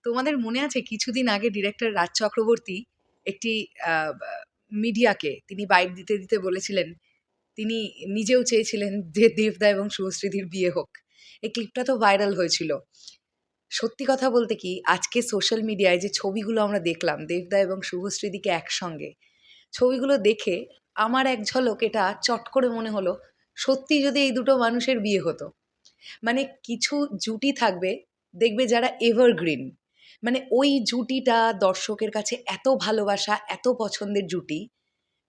তোমাদের মনে আছে কিছুদিন আগে ডিরেক্টর রাজ চক্রবর্তী একটি মিডিয়াকে তিনি বাইট দিতে দিতে বলেছিলেন তিনি নিজেও চেয়েছিলেন যে দেবদা এবং শুভশ্রীদির বিয়ে হোক। এই ক্লিপটা তো ভাইরাল হয়েছিল। সত্যি কথা বলতে কি, আজকে সোশ্যাল মিডিয়ায় যে ছবিগুলো আমরা দেখলাম দেবদা এবং শুভশ্রীদিকে একসঙ্গে, ছবিগুলো দেখে আমার এক ঝলক এটা চট করে মনে হলো সত্যি যদি এই দুটো মানুষের বিয়ে হতো। মানে কিছু জুটি থাকবে দেখবে যারা এভারগ্রিন, মানে ওই জুটিটা দর্শকের কাছে এত ভালোবাসা এত পছন্দের জুটি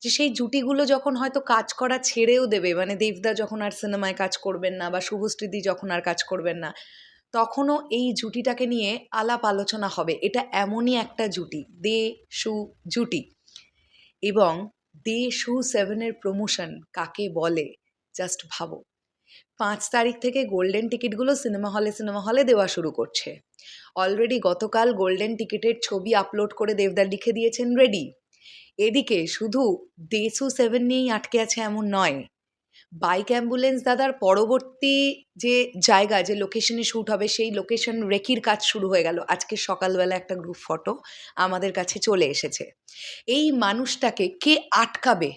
যে সেই জুটিগুলো যখন হয়তো কাজ করা ছেড়েও দেবে, মানে দেবদা যখন আর সিনেমায় কাজ করবেন না বা শুভশ্রীদি যখন আর কাজ করবেন না, তখনও এই জুটিটাকে নিয়ে আলাপ আলোচনা হবে। এটা এমনই একটা জুটি, দে শু জুটি। এবং দে শু 7-এর প্রমোশন কাকে বলে জাস্ট ভাবো। 5 তারিখ থেকে গোল্ডেন টিকিটগুলো সিনেমা হলে দেওয়া শুরু করছে। অলরেডি গতকাল গোল্ডেন টিকিটের ছবি আপলোড করে দেবদা লিখে দিয়েছেন রেডি। এদিকে শুধু দেশু 7 নিয়েই আটকে আছে এমন নয়, বাইক অ্যাম্বুলেন্স দাদার পরবর্তী যে জায়গা যে লোকেশনে শ্যুট হবে সেই লোকেশন রেকির কাজ শুরু হয়ে গেল। আজকে সকালবেলা একটা গ্রুপ ফটো আমাদের কাছে চলে এসেছে। এই মানুষটাকে কে আটকাবে?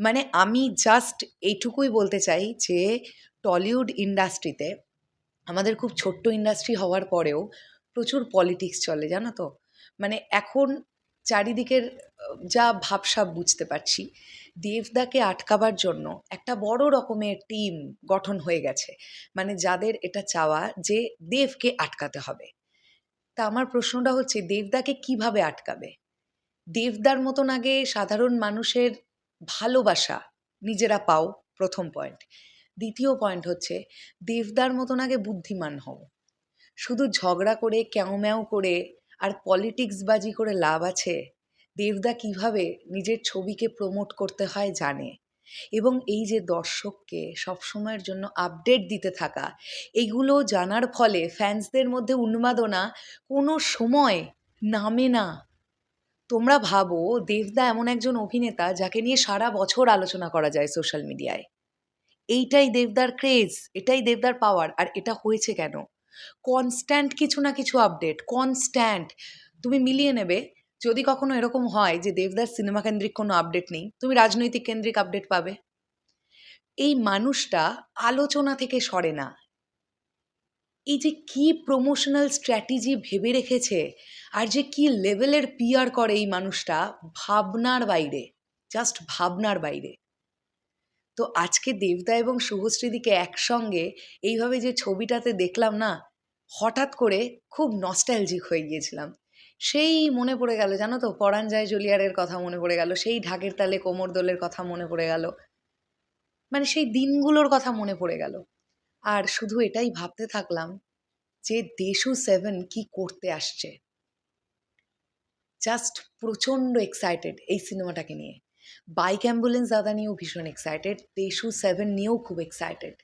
মানে আমি জাস্ট এইটুকুই বলতে চাই যে টলিউড ইন্ডাস্ট্রিতে আমাদের খুব ছোট্ট ইন্ডাস্ট্রি হওয়ার পরেও প্রচুর পলিটিক্স চলে, জানো তো। মানে এখন চারিদিকের যা ভাবসাব বুঝতে পারছি, দেবদাকে আটকাবার জন্য একটা বড় রকমের টিম গঠন হয়ে গেছে। মানে যাদের এটা চাওয়া যে দেবকে আটকাতে হবে। তা আমার প্রশ্নটা হচ্ছে দেবদাকে কিভাবে আটকাবে? দেবদার মতন আগে সাধারণ মানুষের ভালোবাসা নিজেরা পাও, প্রথম পয়েন্ট। দ্বিতীয় পয়েন্ট হচ্ছে দেবদার মতন আগে বুদ্ধিমান হও। শুধু ঝগড়া করে ক্যাও করে আর পলিটিক্সবাজি করে লাভ আছে? দেবদা কিভাবে নিজের ছবিকে প্রমোট করতে হয় জানে। এবং এই যে দর্শককে সবসময়ের জন্য আপডেট দিতে থাকা, এগুলো জানার ফলে ফ্যান্সদের মধ্যে উন্মাদনা কোনো সময় নামে না। তোমরা ভাবো দেবদা এমন একজন অভিনেতা যাকে নিয়ে সারা বছর আলোচনা করা যায় সোশ্যাল মিডিয়ায়। এইটাই দেবদার ক্রেজ, এটাই দেবদার পাওয়ার। আর এটা হয়েছে কেন? কনস্ট্যান্ট কিছু না কিছু আপডেট, কনস্ট্যান্ট। তুমি মিলিয়ে নেবে, যদি কখনো এরকম হয় যে দেবদার সিনেমা কেন্দ্রিক কোনো আপডেট নেই, তুমি রাজনৈতিক কেন্দ্রিক আপডেট পাবে। এই মানুষটা আলোচনা থেকে সরে না। এই যে কি প্রমোশনাল স্ট্র্যাটেজি ভেবে রেখেছে আর যে কি লেভেলের পিআর করে এই মানুষটা, ভাবনার বাইরে, জাস্ট ভাবনার বাইরে। তো আজকে দেবদা এবং শুভশ্রীদিকে একসঙ্গে এইভাবে যে ছবিটাতে দেখলাম না, হঠাৎ করে খুব নস্টালজিক হয়ে গিয়েছিলাম। সেই মনে পড়ে গেল, জানো তো, পরাণ যায় জ্বলিয়ারের কথা মনে পড়ে গেল, সেই ঢাকের তালে কোমর দোলের কথা মনে পড়ে গেল। মানে সেই দিনগুলোর কথা মনে পড়ে গেল। আর শুধু এটাই ভাবতে থাকলাম যে দেশু 7 কি করতে আসছে। জাস্ট প্রচণ্ড এক্সাইটেড এই সিনেমাটাকে নিয়ে। বাইক অ্যাম্বুলেন্স দাদা নিয়েও ভীষণ এক্সাইটেড, দেশু 7 নিয়েও খুব এক্সাইটেড।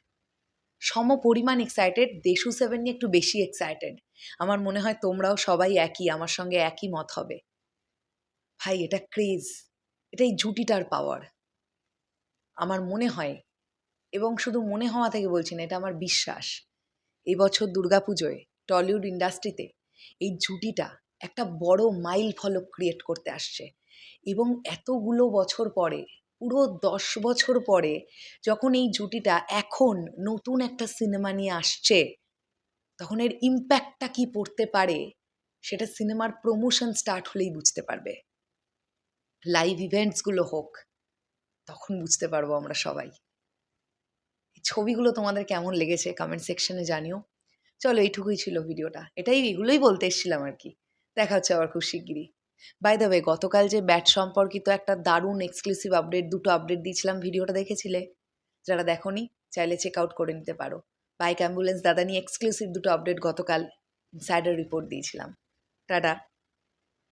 সম পরিমাণ এক্সাইটেড, দেশু 7 নিয়ে একটু বেশি এক্সাইটেড। আমার মনে হয় তোমরাও সবাই একই, আমার সঙ্গে একই মত হবে। ভাই এটা ক্রেজ, এটাই জুটিটার পাওয়ার আমার মনে হয়। এবং শুধু মনে হওয়া থেকে বলছি না, এটা আমার বিশ্বাস। এই বছর দুর্গাপুজোয় টলিউড ইন্ডাস্ট্রিতে এই জুটিটা একটা বড় মাইল ফলক ক্রিয়েট করতে আসছে। এবং এতগুলো বছর পরে, পুরো 10 বছর পরে যখন এই জুটিটা এখন নতুন একটা সিনেমা নিয়ে আসছে, তখন এর ইম্প্যাক্টটা কি পড়তে পারে সেটা সিনেমার প্রমোশন স্টার্ট হলেই বুঝতে পারবে। লাইভ ইভেন্টসগুলো হোক, তখন বুঝতে পারবো আমরা সবাই। এই ছবিগুলো তোমাদের কেমন লেগেছে কমেন্ট সেকশনে জানিও। চলো, এইটুকুই ছিল ভিডিওটা, এগুলোই বলতে এসেছিলাম আর কি। দেখা হচ্ছে আবার খুব শিগগিরই। বাই দ্য ওয়ে, গতকাল যে ব্যাট সম্পর্কিত একটা দারুণ এক্সক্লুসিভ আপডেট, দুটো আপডেট দিয়েছিলাম, ভিডিওটা দেখেছিলে? যারা দেখোনি চাইলে চেক আউট করে নিতে পারো। বাইক অ্যাম্বুলেন্স দাদা নিয়ে এক্সক্লুসিভ দুটো আপডেট গতকাল ইনসাইডার রিপোর্ট দিয়েছিলাম। টাটা।